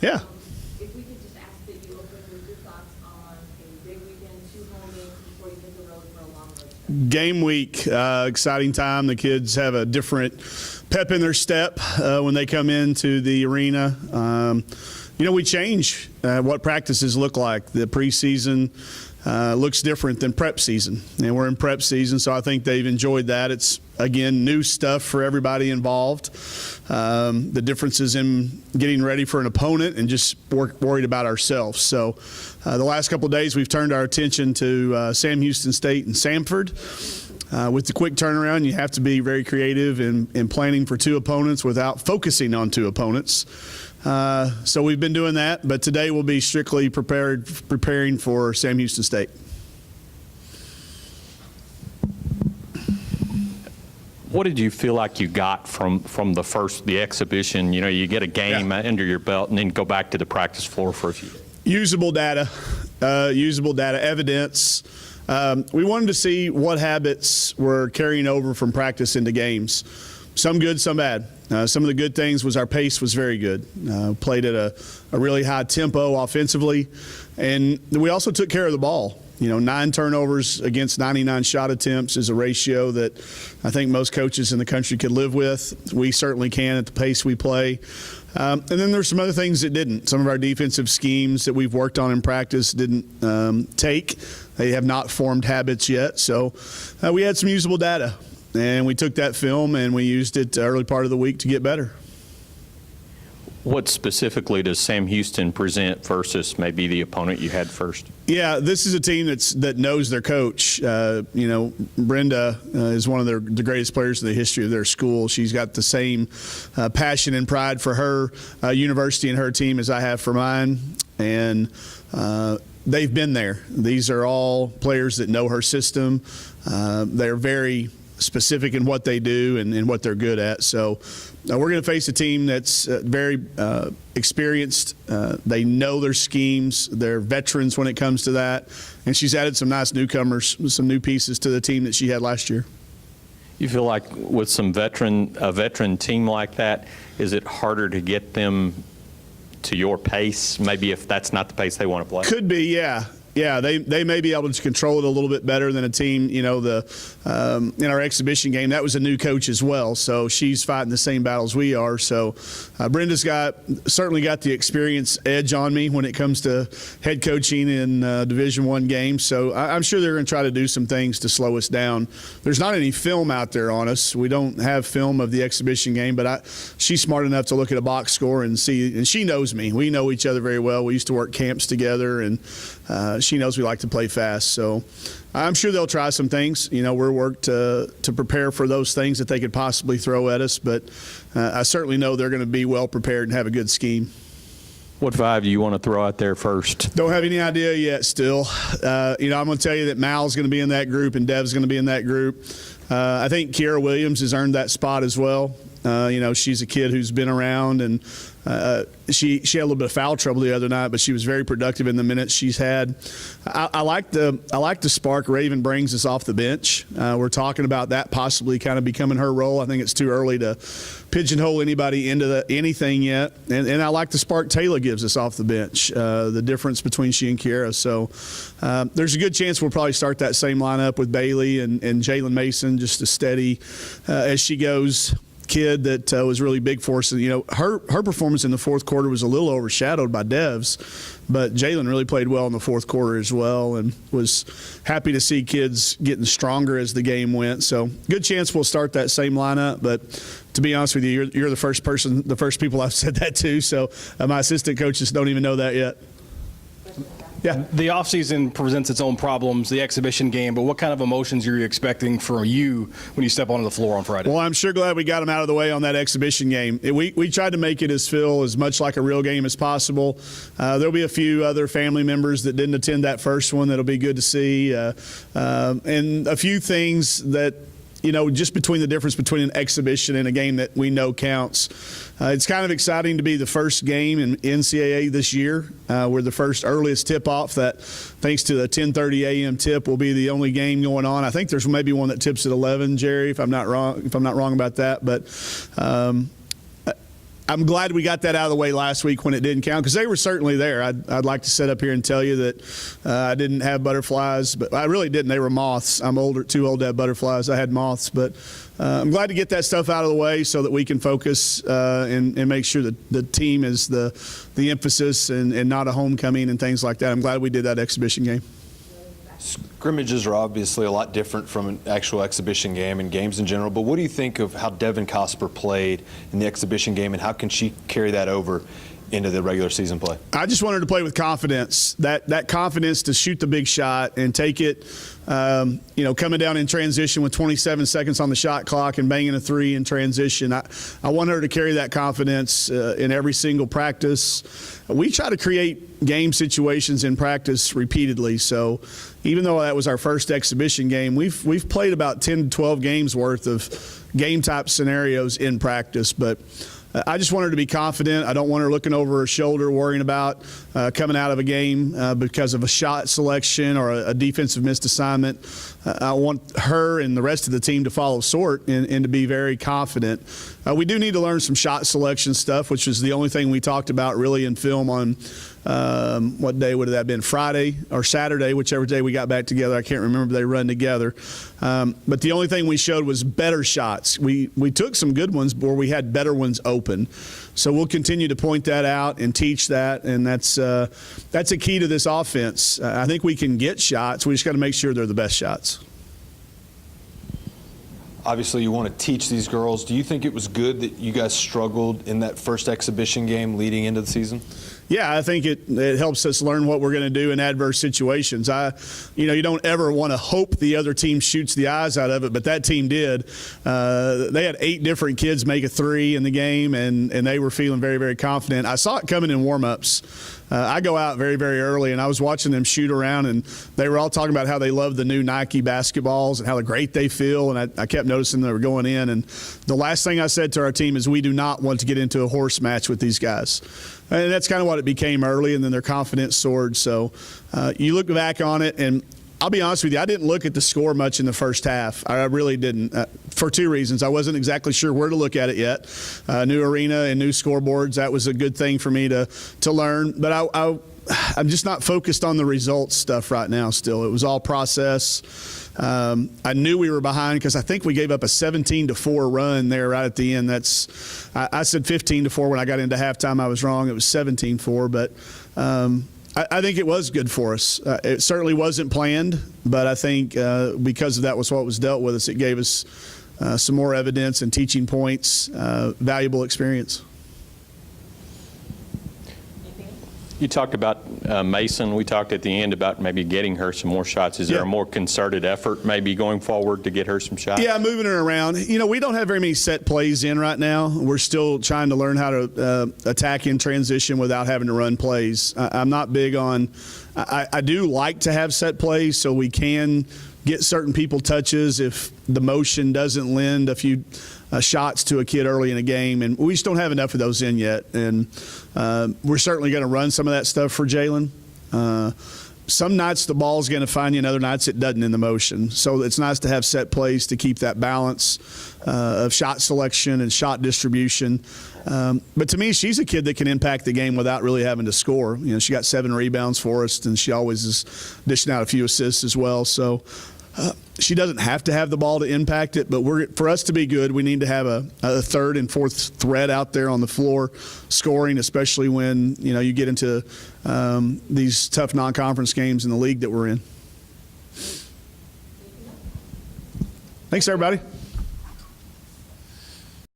Yeah. If we could just ask that you open with your thoughts on a big weekend, 2 home games before you hit the road for a long road trip. Game week, exciting time. The kids have a different pep in their step when they come into the arena. We change what practices look like. The preseason looks different than prep season, and we're in prep season, so I think they've enjoyed that. It's, again, new stuff for everybody involved. The differences in getting ready for an opponent and just worried about ourselves. So the last couple of days we've turned our attention to Sam Houston State and Samford. With the quick turnaround, you have to be very creative in planning for 2 opponents without focusing on 2 opponents. So we've been doing that, but today we'll be strictly preparing for Sam Houston State. What did you feel like you got from the exhibition? You get a game under your belt and then go back to the practice floor for a few days. Usable data, evidence. We wanted to see what habits were carrying over from practice into games. Some good, some bad. Some of the good things was our pace was very good. Played at a really high tempo offensively, and we also took care of the ball. 9 turnovers against 99 shot attempts is a ratio that I think most coaches in the country could live with. We certainly can at the pace we play. And then there's some other things that didn't. Some of our defensive schemes that we've worked on in practice didn't take. They have not formed habits yet. So we had some usable data, and we took that film and we used it early part of the week to get better. What specifically does Sam Houston present versus maybe the opponent you had first? Yeah, this is a team that knows their coach. Brenda is one of the greatest players in the history of their school. She's got the same passion and pride for her university and her team as I have for mine. And they've been there. These are all players that know her system. They're very specific in what they do and what they're good at. So we're going to face a team that's very experienced. They know their schemes. They're veterans when it comes to that. And she's added some nice newcomers, some new pieces to the team that she had last year. You feel like with a veteran team like that, is it harder to get them to your pace, maybe if that's not the pace they want to play? Could be, yeah. Yeah, they may be able to control it a little bit better than a team. In our exhibition game, that was a new coach as well, so she's fighting the same battles we are. So Brenda's certainly got the experience edge on me when it comes to head coaching in Division I games. So I'm sure they're going to try to do some things to slow us down. There's not any film out there on us. We don't have film of the exhibition game, but she's smart enough to look at a box score and see, and she knows me. We know each other very well. We used to work camps together, and she knows we like to play fast. So I'm sure they'll try some things. We're worked to prepare for those things that they could possibly throw at us, but I certainly know they're going to be well prepared and have a good scheme. What 5 do you want to throw out there first? Don't have any idea yet still. I'm going to tell you that Mal's going to be in that group and Dev's going to be in that group. I think Kiera Williams has earned that spot as well. She's a kid who's been around, and she had a little bit of foul trouble the other night, but she was very productive in the minutes she's had. I like the spark Raven brings us off the bench. We're talking about that possibly kind of becoming her role. I think it's too early to pigeonhole anybody into anything yet. And I like the spark Taylor gives us off the bench, the difference between she and Kiera. So there's a good chance we'll probably start that same lineup with Bailey and Jalen Mason, just as steady as she goes. Kid that was really big for us. Her performance in the fourth quarter was a little overshadowed by Dev's, but Jalen really played well in the fourth quarter as well, and was happy to see kids getting stronger as the game went. So good chance we'll start that same lineup, but to be honest with you, you're the first people I've said that to, so my assistant coaches don't even know that yet. Yeah. The offseason presents its own problems, the exhibition game, but what kind of emotions are you expecting from you when you step onto the floor on Friday? Well, I'm sure glad we got them out of the way on that exhibition game. We tried to make it feel as much like a real game as possible. There'll be a few other family members that didn't attend that first one that'll be good to see, and a few things that just between the difference between an exhibition and a game that we know counts. It's kind of exciting to be the first game in NCAA this year. We're the first earliest tip-off that, thanks to the 10:30 a.m. tip, will be the only game going on. I think there's maybe one that tips at 11, Jerry, if I'm not wrong about that. But I'm glad we got that out of the way last week when it didn't count, because they were certainly there. I'd like to sit up here and tell you that I didn't have butterflies, but I really didn't. They were moths. I'm too old to have butterflies. I had moths, but I'm glad to get that stuff out of the way so that we can focus and make sure that the team is the emphasis and not a homecoming and things like that. I'm glad we did that exhibition game. Scrimmages are obviously a lot different from an actual exhibition game and games in general, but what do you think of how Devin Cosper played in the exhibition game, and how can she carry that over into the regular season play? I just want her to play with confidence, that confidence to shoot the big shot and take it, coming down in transition with 27 seconds on the shot clock and banging a three in transition. I want her to carry that confidence in every single practice. We try to create game situations in practice repeatedly, so even though that was our first exhibition game, we've played about 10 to 12 games worth of game type scenarios in practice, but I just want her to be confident. I don't want her looking over her shoulder worrying about coming out of a game because of a shot selection or a defensive missed assignment. I want her and the rest of the team to follow suit and to be very confident. We do need to learn some shot selection stuff, which was the only thing we talked about really in film on what day would have that been? Friday or Saturday, whichever day we got back together. I can't remember. They run together. But the only thing we showed was better shots. We took some good ones where we had better ones open. So we'll continue to point that out and teach that, and that's a key to this offense. I think we can get shots. We just got to make sure they're the best shots. Obviously, you want to teach these girls. Do you think it was good that you guys struggled in that first exhibition game leading into the season? Yeah, I think it helps us learn what we're going to do in adverse situations. You don't ever want to hope the other team shoots the eyes out of it, but that team did. They had 8 different kids make a three in the game, and they were feeling very, very confident. I saw it coming in warm-ups. I go out very, very early, and I was watching them shoot around, and they were all talking about how they love the new Nike basketballs and how great they feel, and I kept noticing they were going in. And the last thing I said to our team is we do not want to get into a horse match with these guys. And that's kind of what it became early, and then their confidence soared. So you look back on it, and I'll be honest with you, I didn't look at the score much in the first half. I really didn't, for 2 reasons. I wasn't exactly sure where to look at it yet. New arena and new scoreboards, that was a good thing for me to learn. But I'm just not focused on the results stuff right now still. It was all process. I knew we were behind because I think we gave up a 17-4 run there right at the end. I said 15-4 when I got into halftime. I was wrong. It was 17-4, but I think it was good for us. It certainly wasn't planned, but I think because of that was what was dealt with us, it gave us some more evidence and teaching points, valuable experience. You talked about Mason. We talked at the end about maybe getting her some more shots. Is there a more concerted effort maybe going forward to get her some shots? Yeah, moving her around. We don't have very many set plays in right now. We're still trying to learn how to attack in transition without having to run plays. I'm not big on – I do like to have set plays so we can get certain people touches if the motion doesn't lend a few shots to a kid early in a game, and we just don't have enough of those in yet. And we're certainly going to run some of that stuff for Jalen. Some nights the ball's going to find you, and other nights it doesn't in the motion. So it's nice to have set plays to keep that balance of shot selection and shot distribution. But to me, she's a kid that can impact the game without really having to score. She got 7 rebounds for us, and she always is dishing out a few assists as well. So she doesn't have to have the ball to impact it, but for us to be good, we need to have a third and fourth threat out there on the floor scoring, especially when you get into these tough non-conference games in the league that we're in. Thanks, everybody.